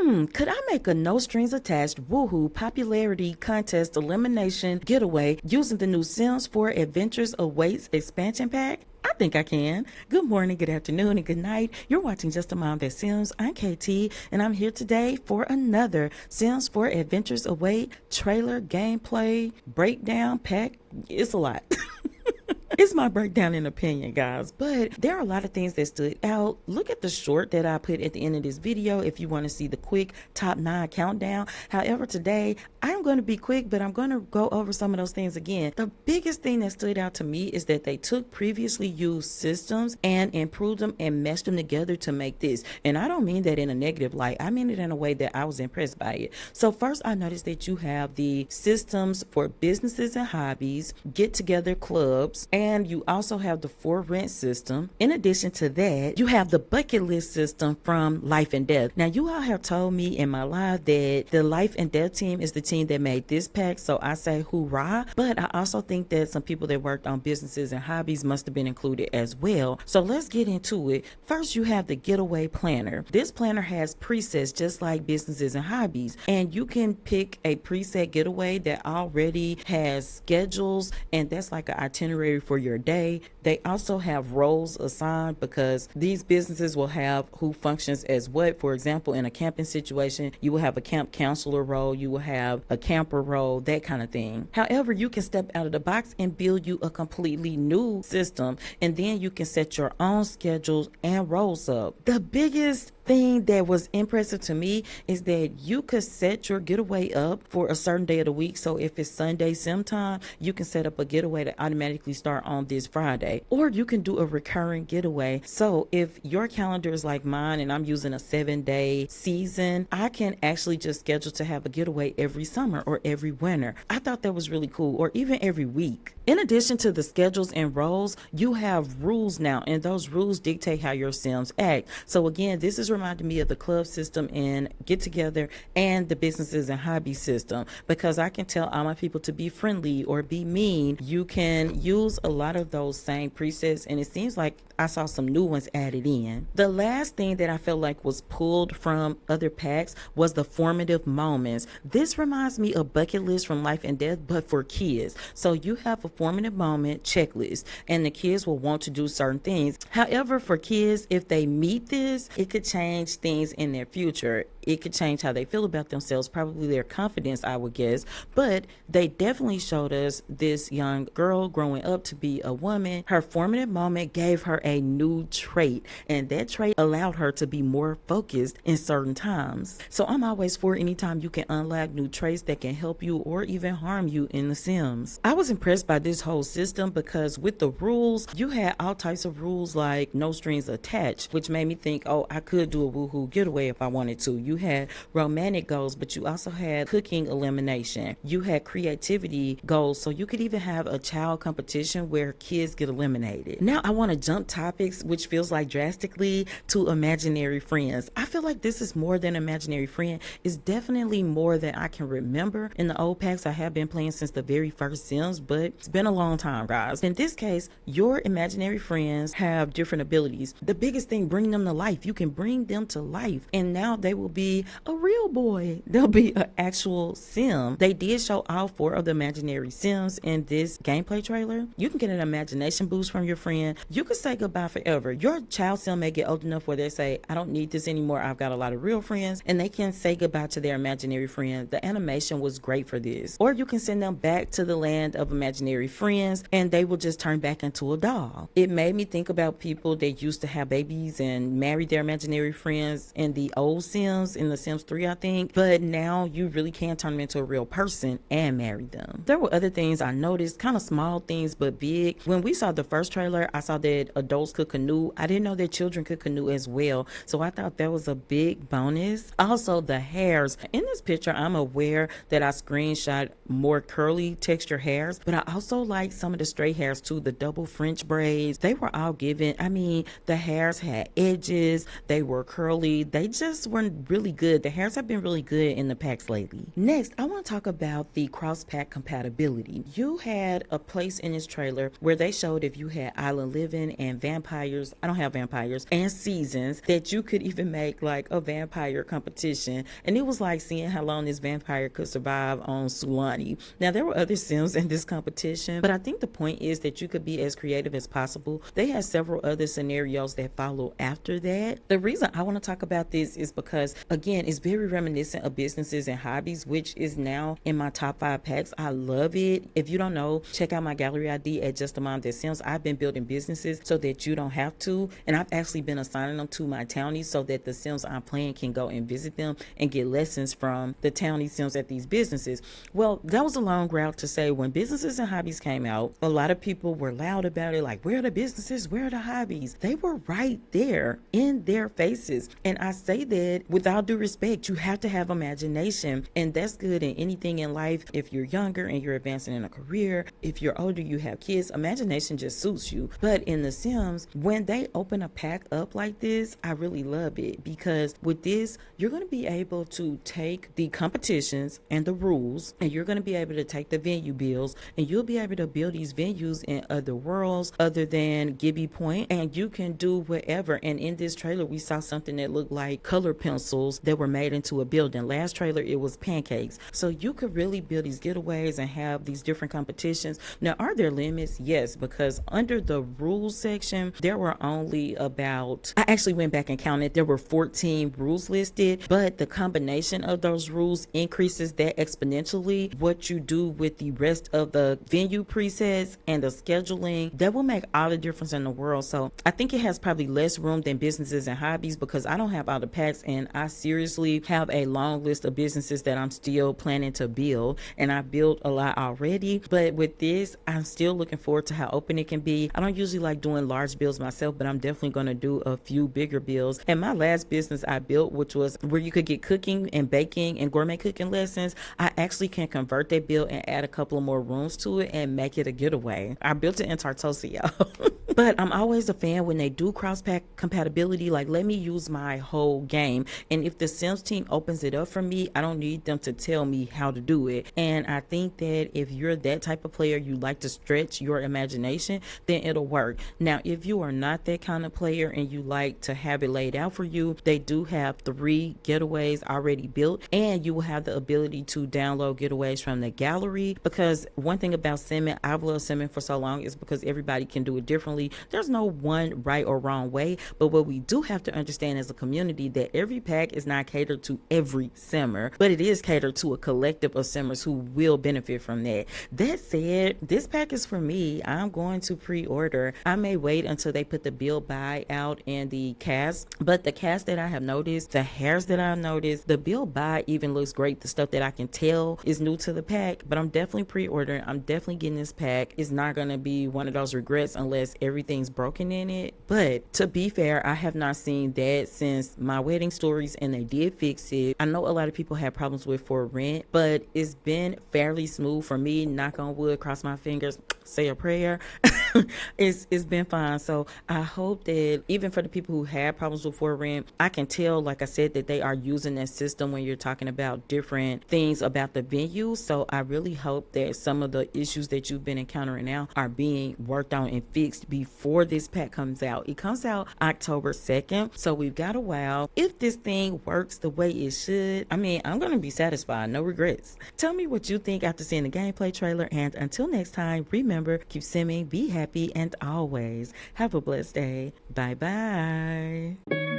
Could I make a no strings attached woohoo popularity contest elimination getaway using the new Sims 4 Adventures Awaits expansion pack? I think I can. Good morning, good afternoon, and good night. You're watching Just a Mom That Sims. I'm KT, and I'm here today for another Sims 4 Adventures Await trailer gameplay breakdown pack. It's a lot. It's my breakdown and opinion, guys, but there are a lot of things that stood out. Look at the short that I put at the end of this video if you want to see the quick top 9 countdown. However, today I'm going to be quick, but I'm going to go over some of those things again. The biggest thing that stood out to me is that they took previously used systems and improved them and meshed them together to make this. And I don't mean that in a negative light. I mean it in a way that I was impressed by it. So first, I noticed that you have the systems for businesses and hobbies, get-together clubs, and you also have the for rent system. In addition to that, you have the bucket list system from Life and Death. Now, you all have told me in my live that the Life and Death team is the team that made this pack, so I say hoorah. But I also think that some people that worked on businesses and hobbies must have been included as well. So let's get into it. First, you have the getaway planner. This planner has presets just like businesses and hobbies, and you can pick a preset getaway that already has schedules, and that's like an itinerary for your day. They also have roles assigned because these businesses will have who functions as what. For example, in a camping situation, you will have a camp counselor role, you will have a camper role, that kind of thing. However, you can step out of the box and build you a completely new system, and then you can set your own schedules and roles up. The biggest thing that was impressive to me is that you could set your getaway up for a certain day of the week. So if it's Sunday sim time, you can set up a getaway to automatically start on this Friday, or you can do a recurring getaway. So if your calendar is like mine and I'm using a 7-day season, I can actually just schedule to have a getaway every summer or every winter. I thought that was really cool, or even every week. In addition to the schedules and roles, you have rules now, and those rules dictate how your sims act. So again, this is reminding me of the club system and get together and the businesses and hobby system, because I can tell all my people to be friendly or be mean. You can use a lot of those same presets, and it seems like I saw some new ones added in. The last thing that I felt like was pulled from other packs was the formative moments. This reminds me of bucket list from Life and Death, but for kids. So you have a formative moment checklist, and the kids will want to do certain things. However, for kids, if they meet this, it could change things in their future. It could change how they feel about themselves, probably their confidence, I would guess. But they definitely showed us this young girl growing up to be a woman. Her formative moment gave her a new trait, and that trait allowed her to be more focused in certain times. So I'm always for anytime you can unlock new traits that can help you or even harm you in The Sims. I was impressed by this whole system because with the rules, you had all types of rules like no strings attached, which made me think, oh, I could do a woohoo getaway if I wanted to. You had romantic goals, but you also had cooking elimination. You had creativity goals, so you could even have a child competition where kids get eliminated. Now I want to jump topics, which feels like drastically, to imaginary friends. I feel like this is more than imaginary friend. It's definitely more than I can remember in the old packs. I have been playing since the very first Sims, but it's been a long time, guys. In this case, your imaginary friends have different abilities. The biggest thing, bring them to life. You can bring them to life, and now they will be a real boy. They'll be an actual sim. They did show all 4 of the imaginary sims in this gameplay trailer. You can get an imagination boost from your friend. You could say goodbye forever. Your child sim may get old enough where they say, I don't need this anymore. I've got a lot of real friends, and they can say goodbye to their imaginary friend. The animation was great for this. Or you can send them back to the land of imaginary friends, and they will just turn back into a doll. It made me think about people that used to have babies and marry their imaginary friends in the old Sims, in the Sims 3, I think, but now you really can turn them into a real person and marry them. There were other things I noticed, kind of small things but big. When we saw the first trailer, I saw that adults could canoe. I didn't know that children could canoe as well, so I thought that was a big bonus. Also, the hairs. In this picture, I'm aware that I screenshot more curly texture hairs, but I also like some of the straight hairs too, the double French braids. They were all given. I mean, the hairs had edges, they were curly, they just were really really good. The hairs have been really good in the packs lately. Next, I want to talk about the cross pack compatibility. You had a place in this trailer where they showed if you had island living and vampires, I don't have vampires, and seasons, that you could even make like a vampire competition. And it was like seeing how long this vampire could survive on Sulani. Now, there were other sims in this competition, but I think the point is that you could be as creative as possible. They had several other scenarios that follow after that. The reason I want to talk about this is because, again, it's very reminiscent of businesses and hobbies, which is now in my top 5 packs. I love it. If you don't know, check out my gallery ID at Just a Mom That Sims. I've been building businesses so that you don't have to, and I've actually been assigning them to my townies so that the sims I'm playing can go and visit them and get lessons from the townie sims at these businesses. Well, that was a long route to say when businesses and hobbies came out, a lot of people were loud about it, like, where are the businesses, where are the hobbies? They were right there in their faces. And I say that with all due respect, you have to have imagination, and that's good in anything in life. If you're younger and you're advancing in a career, if you're older, you have kids, imagination just suits you. But in The Sims, when they open a pack up like this, I really love it, because with this, you're going to be able to take the competitions and the rules, and you're going to be able to take the venue builds, and you'll be able to build these venues in other worlds other than Gibby Point, and you can do whatever. And in this trailer, we saw something that looked like color pencils that were made into a building. Last trailer, it was pancakes. So you could really build these getaways and have these different competitions. Now, are there limits? Yes, because under the rules section, there were only about, I actually went back and counted, there were 14 rules listed, but the combination of those rules increases that exponentially. What you do with the rest of the venue presets and the scheduling, that will make all the difference in the world. So I think it has probably less room than businesses and hobbies, because I don't have all the packs, and I seriously have a long list of businesses that I'm still planning to build, and I built a lot already. But with this, I'm still looking forward to how open it can be. I don't usually like doing large builds myself, but I'm definitely going to do a few bigger builds. And my last business I built, which was where you could get cooking and baking and gourmet cooking lessons, I actually can convert that build and add a couple of more rooms to it and make it a getaway. I built it in Tartosa, y'all. But I'm always a fan when they do cross pack compatibility. Like, let me use my whole game, and if the Sims team opens it up for me, I don't need them to tell me how to do it. And I think that if you're that type of player, you like to stretch your imagination, then it'll work. Now, if you are not that kind of player and you like to have it laid out for you, they do have 3 getaways already built, and you will have the ability to download getaways from the gallery. Because one thing about simming, I've loved simming for so long, is because everybody can do it differently. There's no one right or wrong way, but what we do have to understand as a community, that every pack is not catered to every simmer, but it is catered to a collective of simmers who will benefit from that. That said, this pack is for me. I'm going to pre-order. I may wait until they put the build buy out and the cast, but the cast that I have noticed, the hairs that I've noticed, the build buy even looks great. The stuff that I can tell is new to the pack, but I'm definitely pre-ordering. I'm definitely getting this pack. It's not going to be one of those regrets unless everything's broken in it. But to be fair, I have not seen that since my wedding stories, and they did fix it. I know a lot of people had problems with for rent, but it's been fairly smooth for me. Knock on wood, cross my fingers, say a prayer. It's been fine. So I hope that even for the people who had problems with for rent, I can tell, like I said, that they are using that system when you're talking about different things about the venue. So I really hope that some of the issues that you've been encountering now are being worked on and fixed before this pack comes out. It comes out October 2nd, so we've got a while. If this thing works the way it should, I mean, I'm gonna be satisfied, no regrets. Tell me what you think after seeing the gameplay trailer, and until next time, remember, keep simming, be happy, and always have a blessed day. Bye bye.